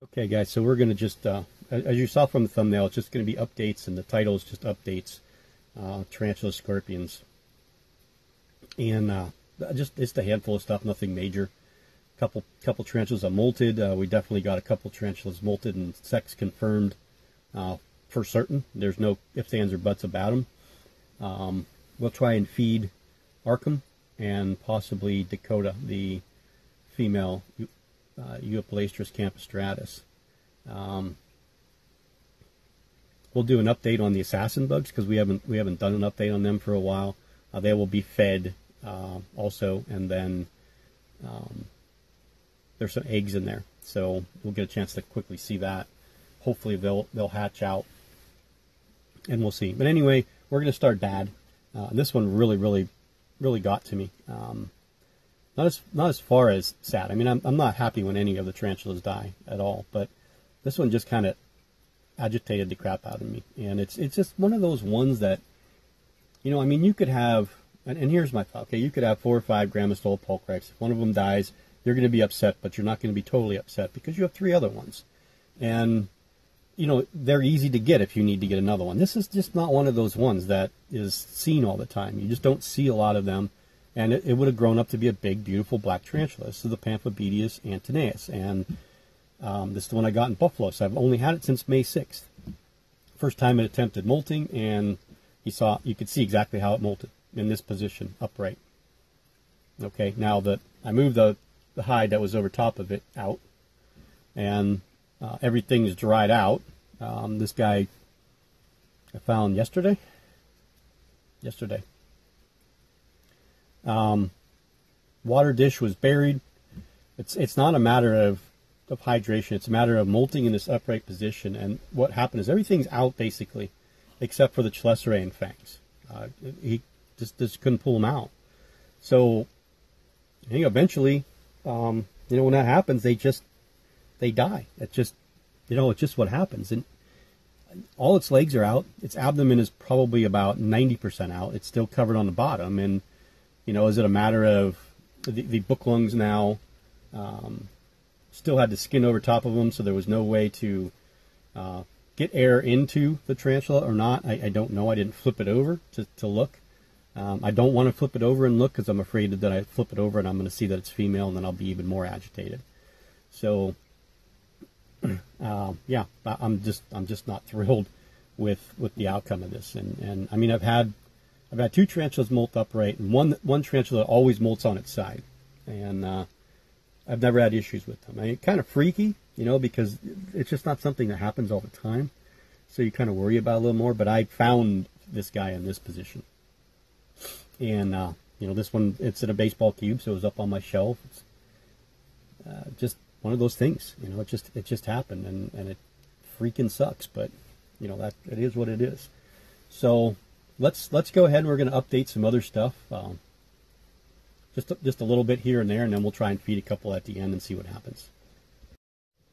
Okay guys, so we're going to just, as you saw from the thumbnail, it's just going to be updates, and the title is just updates, tarantula scorpions. And just a handful of stuff, nothing major. Couple tarantulas are molted. We definitely got a couple tarantulas molted and sex confirmed for certain. There's no ifs, ands, or buts about them. We'll try and feed Arkham and possibly Dakota, the female Euopalaestrus campistratus. We'll do an update on the assassin bugs because we haven't done an update on them for a while. They will be fed also, and then there's some eggs in there, so we'll get a chance to quickly see that. Hopefully they'll hatch out, and we'll see. But anyway, we're going to start bad. This one really got to me. Not as far as sad. I mean, I'm not happy when any of the tarantulas die at all, but this one just kind of agitated the crap out of me. And it's just one of those ones that, you know, I mean, you could have, and here's my thought. Okay, you could have 4 or 5 Grammostola pulchrics. If one of them dies, you're going to be upset, but you're not going to be totally upset because you have 3 other ones. And, you know, they're easy to get if you need to get another one. This is just not one of those ones that is seen all the time. You just don't see a lot of them. And it would have grown up to be a big, beautiful black tarantula. This is the Pamphobedius antenaeus. And this is the one I got in Buffalo. So I've only had it since May 6th. First time it attempted molting, and you could see exactly how it molted in this position, upright. Okay, now that I moved the hide that was over top of it out, and everything is dried out. This guy I found yesterday. Water dish was buried. It's not a matter of hydration. It's a matter of molting in this upright position. And what happened is everything's out basically, except for the chelicerae and fangs. He just couldn't pull them out. So I think eventually, you know, when that happens, they die. It's just what happens. And all its legs are out. Its abdomen is probably about 90% out. It's still covered on the bottom. And, you know, is it a matter of the book lungs now still had the skin over top of them, so there was no way to get air into the tarantula or not? I don't know. I didn't flip it over to look. I don't want to flip it over and look because I'm afraid that I flip it over and I'm going to see that it's female, and then I'll be even more agitated. So, yeah, I'm just not thrilled with the outcome of this. And I mean, I've had 2 tarantulas molt upright, and one tarantula always molts on its side, and I've never had issues with them. I mean, kind of freaky, you know, because it's just not something that happens all the time, so you kind of worry about it a little more. But I found this guy in this position, and you know, this one, it's in a baseball cube, so it was up on my shelf. It's just one of those things, you know. It just happened, and it freaking sucks, but you know, that it is what it is. So let's go ahead and we're going to update some other stuff, just a little bit here and there, and then we'll try and feed a couple at the end and see what happens.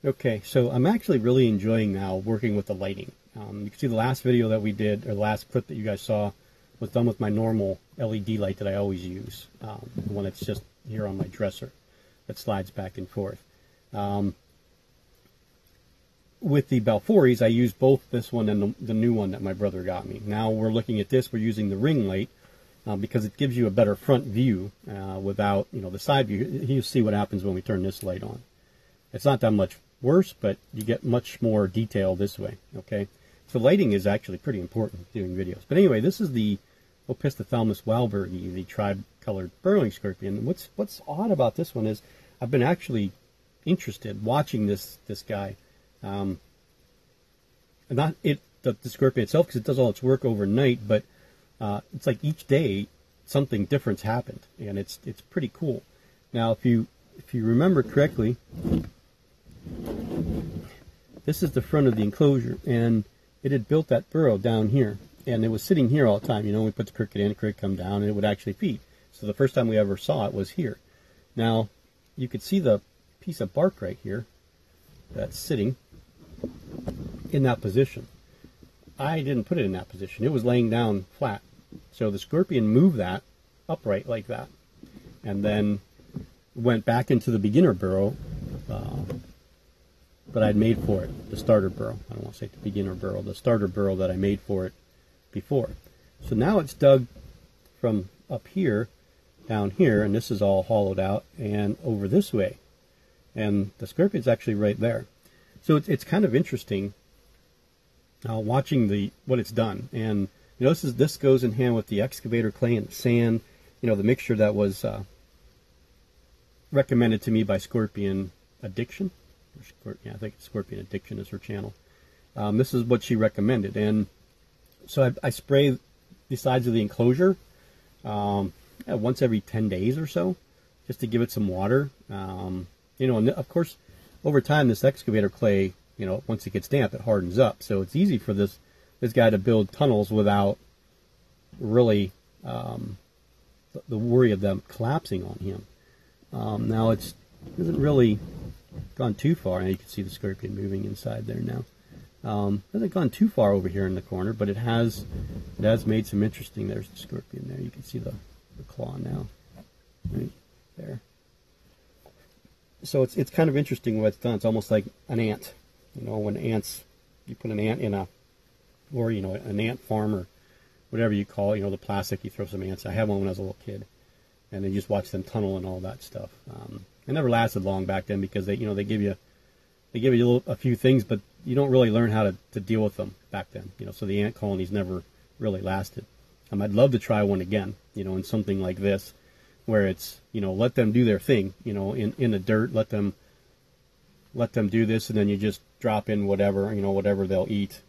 Okay, so I'm actually really enjoying now working with the lighting. You can see the last video that we did, or the last clip that you guys saw, was done with my normal LED light that I always use, the one that's just here on my dresser that slides back and forth. With the Balfouris, I use both this one and the new one that my brother got me. Now we're looking at this, we're using the ring light because it gives you a better front view without, you know, the side view. You'll see what happens when we turn this light on. It's not that much worse, but you get much more detail this way, okay? So lighting is actually pretty important doing videos. But anyway, this is the Opisthothalamus walbergi, the tribe-colored burrowing scorpion. What's odd about this one is I've been actually interested watching this guy. Not the scorpion itself, because it does all its work overnight, but it's like each day something different's happened, and it's pretty cool. Now, if you remember correctly, this is the front of the enclosure, and it had built that burrow down here, and it was sitting here all the time. You know, we put the cricket in, the cricket come down, and it would actually feed. So the first time we ever saw it was here. Now, you could see the piece of bark right here that's sitting in that position. I didn't put it in that position. It was laying down flat. So the scorpion moved that upright like that, and then went back into the beginner burrow that I'd made for it, the starter burrow. I don't want to say the beginner burrow, the starter burrow that I made for it before. So now it's dug from up here down here, and this is all hollowed out, and over this way. And the scorpion's actually right there. So it's kind of interesting watching what it's done. And you know, this goes in hand with the excavator clay and the sand, you know, the mixture that was recommended to me by Scorpion Addiction. Yeah, I think Scorpion Addiction is her channel. This is what she recommended. And so I spray the sides of the enclosure once every 10 days or so, just to give it some water. You know, and of course, over time, this excavator clay, you know, once it gets damp, it hardens up. So it's easy for this guy to build tunnels without really the worry of them collapsing on him. Now it hasn't really gone too far. Now you can see the scorpion moving inside there now. Hasn't gone too far over here in the corner, but it has made some interesting. There's the scorpion there. You can see the claw now, right there. So it's kind of interesting what it's done. It's almost like an ant. You know, when ants, you put an ant in or you know, an ant farm or whatever you call it, you know, the plastic, you throw some ants. I had one when I was a little kid, and then you just watch them tunnel and all that stuff. It never lasted long back then because they give you a few things, but you don't really learn how to deal with them back then. You know, so the ant colonies never really lasted. I'd love to try one again, you know, in something like this, where it's, you know, let them do their thing, you know, in the dirt, let them do this, and then you just drop in whatever, you know, whatever they'll eat.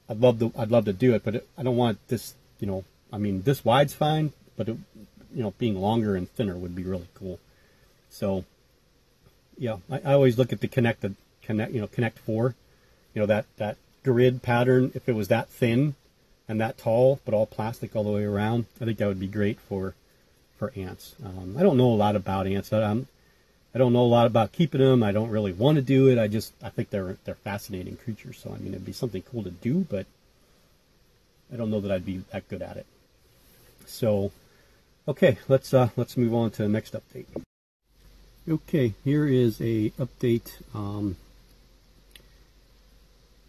I'd love to do it, but I don't want this, you know, I mean, this wide's fine, but it, you know, being longer and thinner would be really cool. So, yeah, I always look at the Connect 4, you know, that grid pattern. If it was that thin and that tall, but all plastic all the way around, I think that would be great for ants. I don't know a lot about ants. I don't know a lot about keeping them. I don't really want to do it. I think they're fascinating creatures. So I mean, it'd be something cool to do, but I don't know that I'd be that good at it. So, okay, let's move on to the next update. Okay, here is a update on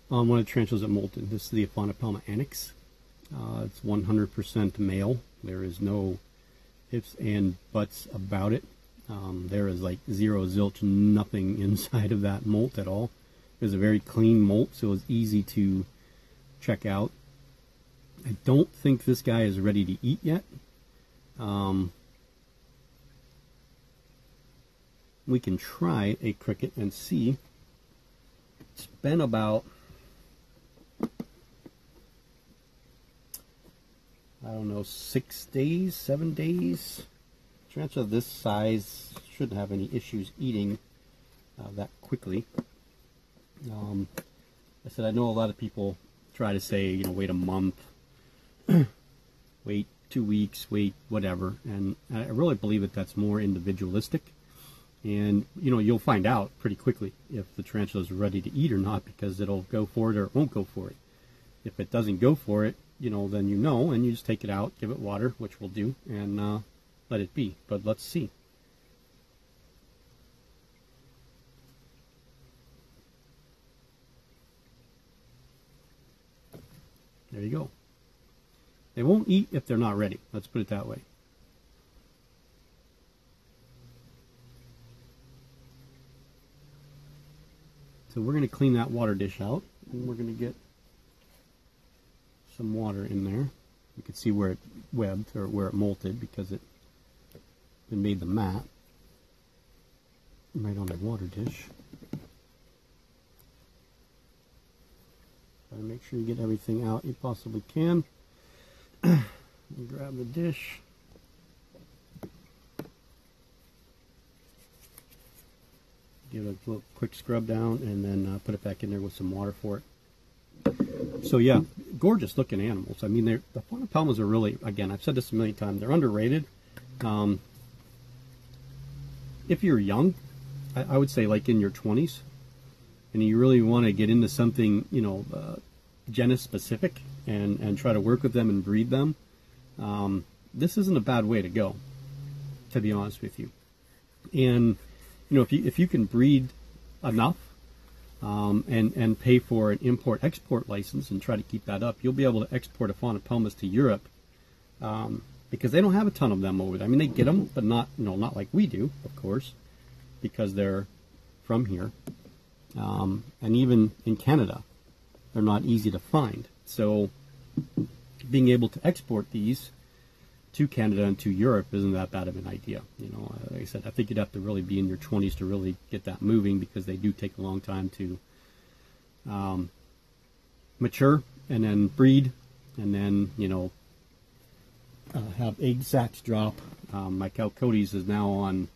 one of the tarantulas that molted. This is the Aphanopelma annex. It's 100% male. There is no ifs and buts about it. There is like zero, zilch, nothing inside of that molt at all. It's a very clean molt, so it's easy to check out. I don't think this guy is ready to eat yet. We can try a cricket and see. It's been about, I don't know, 6 days, 7 days. Tarantula this size shouldn't have any issues eating that quickly. I said I know a lot of people try to say, you know, wait a month, wait 2 weeks, wait whatever, and I really believe that that's more individualistic. And you know, you'll find out pretty quickly if the tarantula is ready to eat or not, because it'll go for it or it won't go for it. If it doesn't go for it, you know, then you know, and you just take it out, give it water, which we'll do, and let it be. But let's see. There you go. They won't eat if they're not ready. Let's put it that way. So we're going to clean that water dish out, and we're going to get some water in there. You can see where it webbed, or where it molted, because it made the mat right on the water dish. Try to make sure you get everything out you possibly can. Grab the dish. Give it a little quick scrub down, and then put it back in there with some water for it. So yeah, gorgeous looking animals. I mean, the Aphanopelmas are really, again, I've said this a million times, they're underrated. If you're young, I would say like in your 20s, and you really want to get into something, you know, genus specific, and try to work with them and breed them, this isn't a bad way to go, to be honest with you. And you know, if you can breed enough and pay for an import-export license and try to keep that up, you'll be able to export Aphonopelmas to Europe, because they don't have a ton of them over there. I mean, they get them, but not, you know, not like we do, of course, because they're from here. And even in Canada, they're not easy to find. So being able to export these to Canada and to Europe isn't that bad of an idea. You know, like I said, I think you'd have to really be in your 20s to really get that moving, because they do take a long time to mature and then breed, and then, you know, have egg sacs drop. My cow Cody's is now on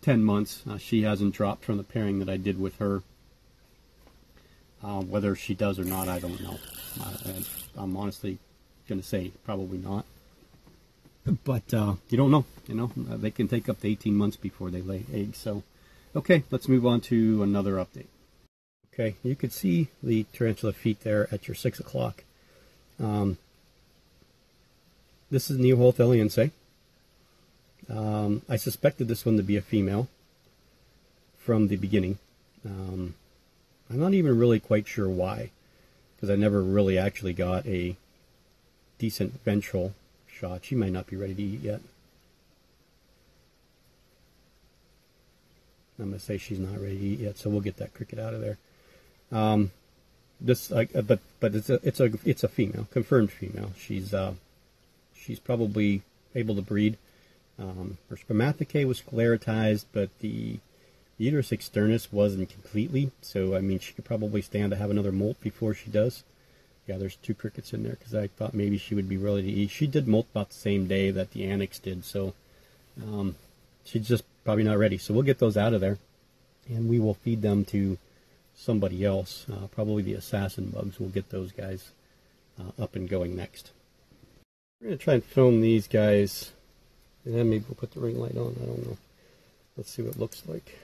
10 months. She hasn't dropped from the pairing that I did with her. Whether she does or not, I don't know. I'm honestly going to say probably not. But you don't know. You know, they can take up to 18 months before they lay eggs. So, okay, let's move on to another update. Okay, you could see the tarantula feet there at your 6 o'clock. This is Neoholtheliense. I suspected this one to be a female from the beginning. I'm not even really quite sure why, because I never really actually got a decent ventral shot. She might not be ready to eat yet. I'm going to say she's not ready to eat yet, so we'll get that cricket out of there. But it's a female, confirmed female. She's probably able to breed. Her spermathecae was sclerotized, but the uterus externus wasn't completely, so I mean she could probably stand to have another molt before she does. Yeah, there's 2 crickets in there because I thought maybe she would be ready to eat. She did molt about the same day that the annex did, so she's just probably not ready. So we'll get those out of there, and we will feed them to somebody else, probably the assassin bugs. We'll get those guys up and going next. We're going to try and film these guys, and then maybe we'll put the ring light on. I don't know. Let's see what it looks like.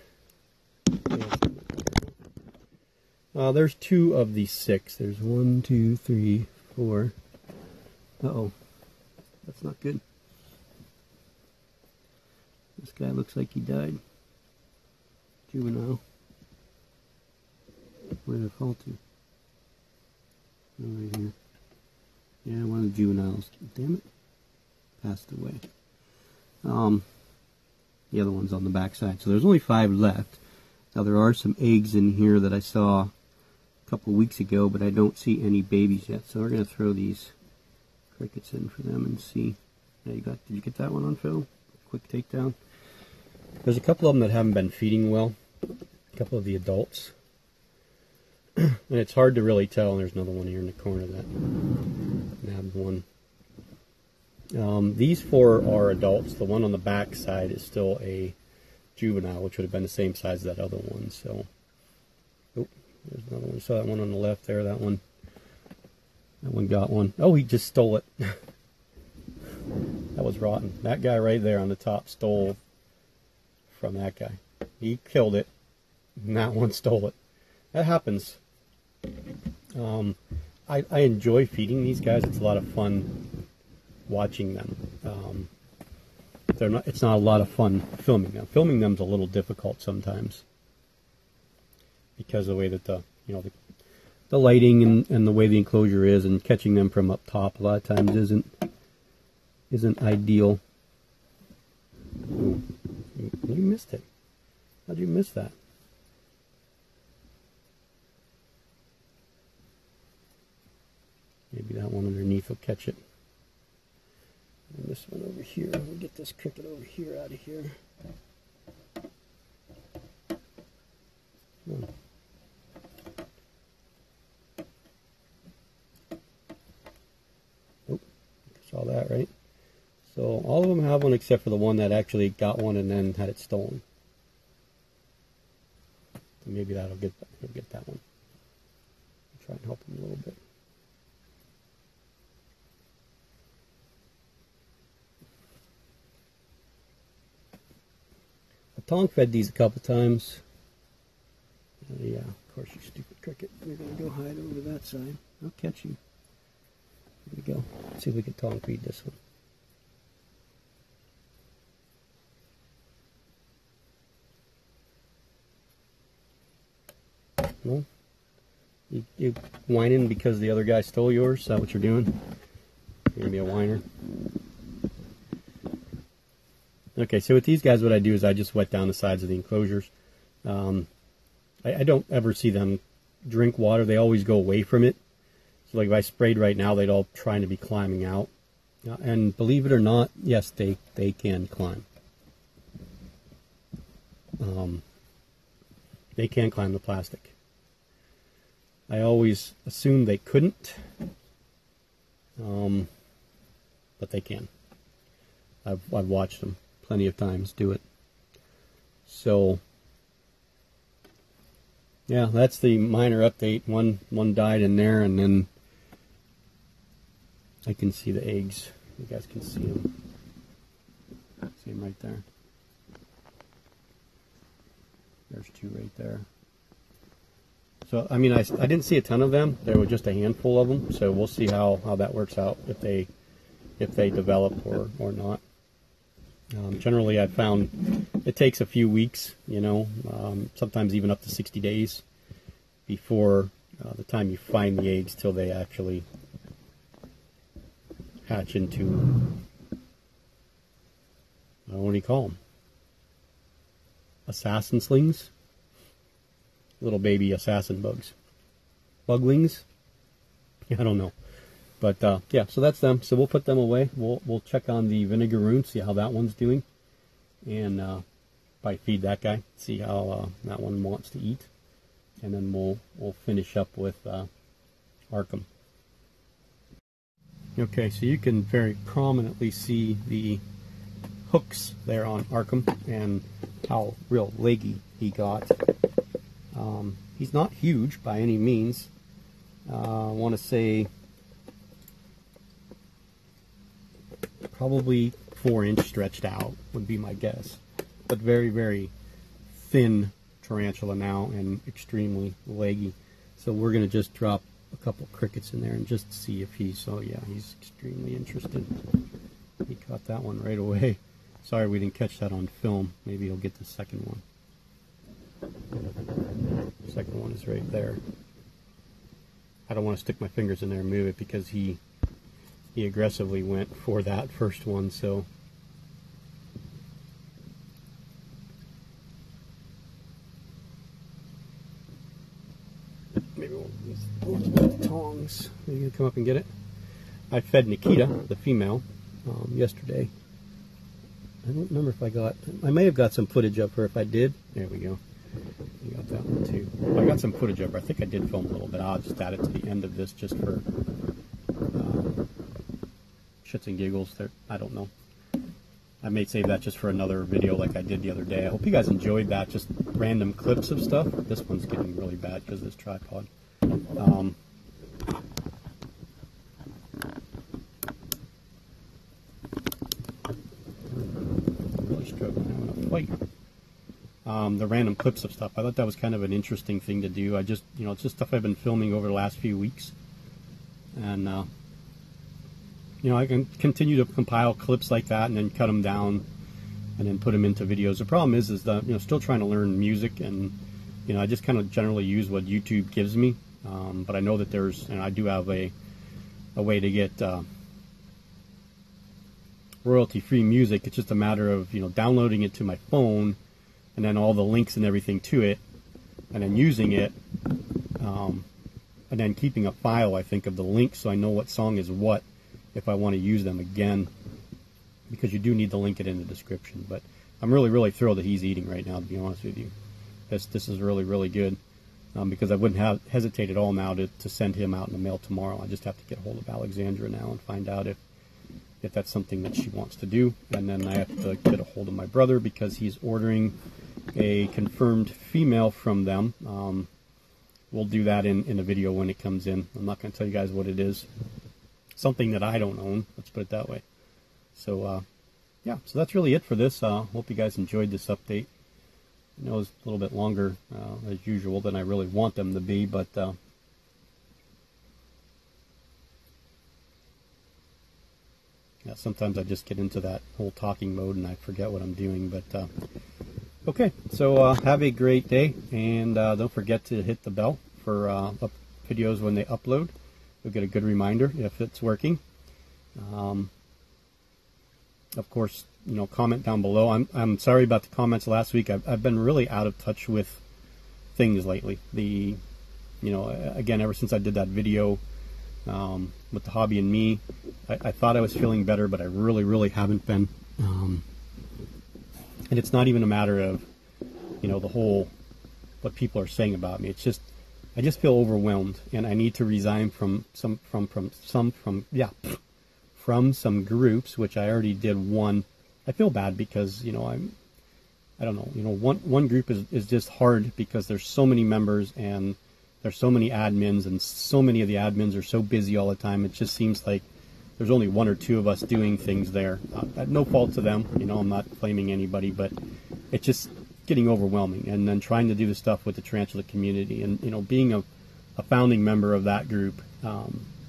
There's 2 of the 6. There's 1, 2, 3, 4. Uh-oh. That's not good. This guy looks like he died. Juvenile. Where did it fall to? Oh, right here. Yeah, one of the juveniles. Damn it. Passed away. The other one's on the back side. So there's only 5 left. Now there are some eggs in here that I saw a couple weeks ago, but I don't see any babies yet. So we're going to throw these crickets in for them and see. Now did you get that one on film? Quick takedown. There's a couple of them that haven't been feeding well. A couple of the adults. And it's hard to really tell. There's another one here in the corner that nabbed one. These 4 are adults. The one on the back side is still a juvenile, which would have been the same size as that other one. So, oh, there's another one. You saw that one on the left there. That one got one. Oh, he just stole it. That was rotten. That guy right there on the top stole from that guy. He killed it, and that one stole it. That happens. I enjoy feeding these guys. It's a lot of fun watching them. It's not a lot of fun filming them. Filming them's a little difficult sometimes because of the way that the lighting and the way the enclosure is, and catching them from up top a lot of times isn't ideal. Ooh, you missed it. How'd you miss that? Maybe that one underneath will catch it. And this one over here, we'll get this cricket over here out of here. Oh. Oh, saw that, right? So all of them have one except for the one that actually got one and then had it stolen. So maybe he'll get that one. I'll try and help him a little bit. Tong fed these a couple times. Yeah, of course, you stupid cricket. You're going to go hide over that side. I'll catch you. Here we go. Let's see if we can tong feed this one. Well, you whining because the other guy stole yours? Is that what you're doing? You're gonna be a whiner. Okay, so with these guys, what I do is I just wet down the sides of the enclosures. I don't ever see them drink water. They always go away from it. So like if I sprayed right now, they'd all trying to be climbing out. And believe it or not, yes, they can climb. They can climb the plastic. I always assumed they couldn't, but they can. I've watched them plenty of times do it. So yeah, that's the minor update. One died in there, and then I can see the eggs. You guys can see them. See them right there. There's two right there. So I mean, I didn't see a ton of them. There were just a handful of them. So we'll see how that works out, if they develop or not. Generally, I've found it takes a few weeks, sometimes even up to 60 days before the time you find the eggs till they actually hatch into, what do you call them? Assassin slings? Little baby assassin bugs. Buglings? I don't know. But yeah, so that's them. So we'll put them away. We'll check on the Vinegaroon, see how that one's doing, and probably feed that guy, see how that one wants to eat, and then we'll finish up with Arkham. Okay, so you can very prominently see the hooks there on Arkham and how real leggy he got. He's not huge by any means. I want to say probably 4-inch stretched out would be my guess, but very, very thin tarantula now and extremely leggy. So we're going to just drop a couple crickets in there and just see if he's, oh yeah, he's extremely interested. He caught that one right away. Sorry we didn't catch that on film. Maybe he'll get the second one. The second one is right there. I don't want to stick my fingers in there and move it because he aggressively went for that first one, so maybe we'll use the tongs. Are you gonna come up and get it? I fed Nikita, the female, yesterday. I don't remember if I may have got some footage of her. If I did, there we go. You got that one too. I got some footage of her. I think I did film a little bit. I'll just add it to the end of this just for shits and giggles. I don't know. I may save that just for another video like I did the other day. I hope you guys enjoyed that. Just random clips of stuff. This one's getting really bad because of this tripod. Really struggling having a fight. The random clips of stuff. I thought that was kind of an interesting thing to do. I just, it's just stuff I've been filming over the last few weeks. And, I can continue to compile clips like that and then cut them down and then put them into videos. The problem is that, still trying to learn music, and, I just kind of generally use what YouTube gives me. But I know that I do have a way to get royalty-free music. It's just a matter of, downloading it to my phone and then all the links and everything to it, and then using it, and then keeping a file, I think, of the links so I know what song is what if I want to use them again, because you do need to link it in the description. But I'm really, really thrilled that he's eating right now, to be honest with you. This is really, really good, because I wouldn't have hesitated at all now to send him out in the mail tomorrow. I just have to get a hold of Alexandra now and find out if that's something that she wants to do. And then I have to get a hold of my brother because he's ordering a confirmed female from them. We'll do that in a video when it comes in. I'm not going to tell you guys what it is. Something that I don't own, let's put it that way. So yeah, so that's really it for this. Hope you guys enjoyed this update. I know it's a little bit longer as usual than I really want them to be, but yeah, sometimes I just get into that whole talking mode and I forget what I'm doing. But Okay, so have a great day, and don't forget to hit the bell for videos when they upload. You'll get a good reminder if it's working. Of course, you know, comment down below. I'm sorry about the comments last week. I've been really out of touch with things lately. You know, again, ever since I did that video with the hobby and me, I thought I was feeling better, but I really haven't been. And it's not even a matter of, you know, the whole what people are saying about me. It's just I just feel overwhelmed, and I need to resign from some groups, which I already did one. I feel bad because, you know, I don't know, you know, one group is just hard because there's so many members and there's so many admins, and so many of the admins are so busy all the time. It just seems like there's only one or two of us doing things there. No fault to them, you know, I'm not blaming anybody, but it's just getting overwhelming. And then trying to do the stuff with the tarantula community, and, you know, being a founding member of that group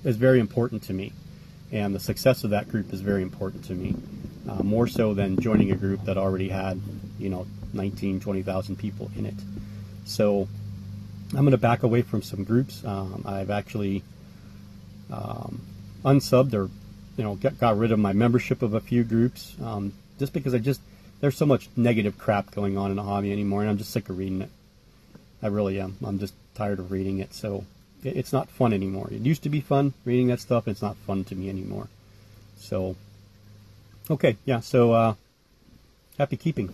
is very important to me. And the success of that group is very important to me, more so than joining a group that already had, you know, 20,000 people in it. So I'm going to back away from some groups. I've actually unsubbed, or, you know, got rid of my membership of a few groups, just because there's so much negative crap going on in the hobby anymore, and I'm just sick of reading it. I really am. I'm just tired of reading it. So it's not fun anymore. It used to be fun reading that stuff. It's not fun to me anymore. So, okay, yeah, so happy keeping.